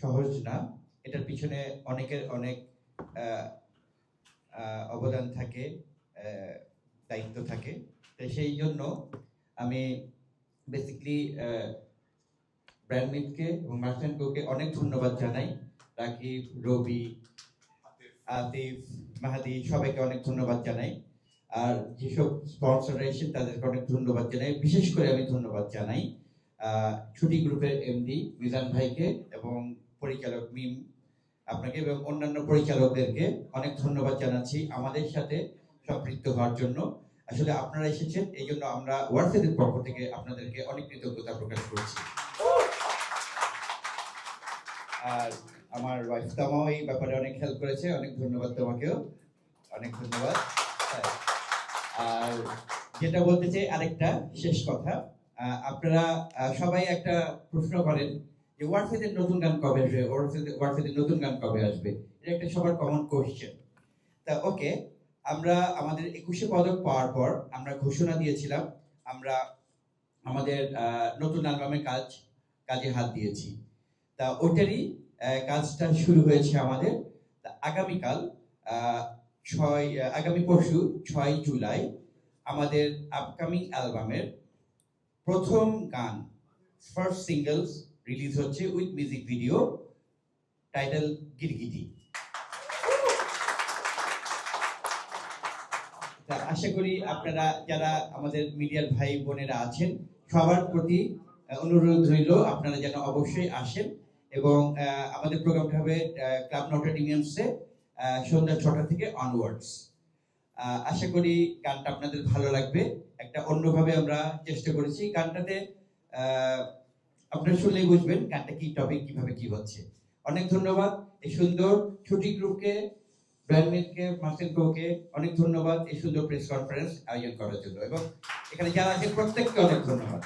সহজ না। এটার পিছনে অনেকের অনেক অবদান থাকে, দায়িত্ব থাকে। তো সেই জন্য আমি বেসিক্যালি ব্র্যান্ডমিটকে এবং মার্চেন্ট কোকে অনেক ধন্যবাদ জানাই। রাকিব, রবি, আতিফ, মাহাদি সবাইকে অনেক ধন্যবাদ জানাই। আর যেসব স্পন্সররা এসেছেন তাদেরকে অনেক ধন্যবাদ জানাই। বিশেষ করে আমি ধন্যবাদ জানাই ছুটি গ্রুপের এমডি মিজান ভাইকে এবং পরিচালক মিম আপনাকে এবং অন্যান্য পরিচালকদেরকে অনেক ধন্যবাদ জানাচ্ছি আমাদের সাথে সম্পৃক্ত হওয়ার জন্য। আসলে আপনারা এসেছেন, এই জন্য আমরা ওয়ার্সেদের পক্ষ থেকে আপনাদেরকে অনেক কৃতজ্ঞতা প্রকাশ করছি। আর আমার ওয়াইফ তামাও এই ব্যাপারে অনেক হেল্প করেছে, অনেক ধন্যবাদ তোমাকেও, অনেক ধন্যবাদ। আর যেটা বলতে চাই আরেকটা শেষ কথা, আপনারা সবাই একটা প্রশ্ন করেন যে ওয়ার্সেদের নতুন গান কবে আসবে, ওয়ার্সেদের নতুন গান কবে আসবে, এটা একটা সবার কমন কোয়েশ্চেন। তা ওকে, আমরা আমাদের 21শে পদক পাওয়ার পর আমরা ঘোষণা দিয়েছিলাম আমরা আমাদের নতুন অ্যালবামের কাজে হাত দিয়েছি। তা ওটারই কাজটা শুরু হয়েছে আমাদের। আগামীকাল আগামী পরশু 6 জুলাই আমাদের আপকামিং অ্যালবামের প্রথম গান, ফার্স্ট সিঙ্গলস রিলিজ হচ্ছে উইথ মিউজিক ভিডিও, টাইটেল গিরগিটি। আশা করি আপনারা যারা আমাদের মিডিয়ার ভাই বোনেরা আছেন সবার প্রতি অনুরোধ রইল আপনারা যেন অবশ্যই আসেন এবং আমাদের প্রোগ্রামটা হবে ক্লাব নটাডিমিয়ামসে সন্ধ্যা 6টা থেকে অনওয়ার্ডস। আশা করি গানটা আপনাদের ভালো লাগবে। একটা অন্যভাবে আমরা চেষ্টা করেছি গানটাতে, আপনারা শুনলেই বুঝবেন গানটা কি টপিক, কিভাবে কি হচ্ছে। অনেক ধন্যবাদ এই সুন্দর ছুটি গ্রুপকে, ব্র্যান্ডমিটকে, মার্চেন্ট কোকে অনেক ধন্যবাদ এই সুন্দর প্রেস কনফারেন্স আয়োজন করার জন্য এবং এখানে যারা আছে প্রত্যেককে অনেক ধন্যবাদ।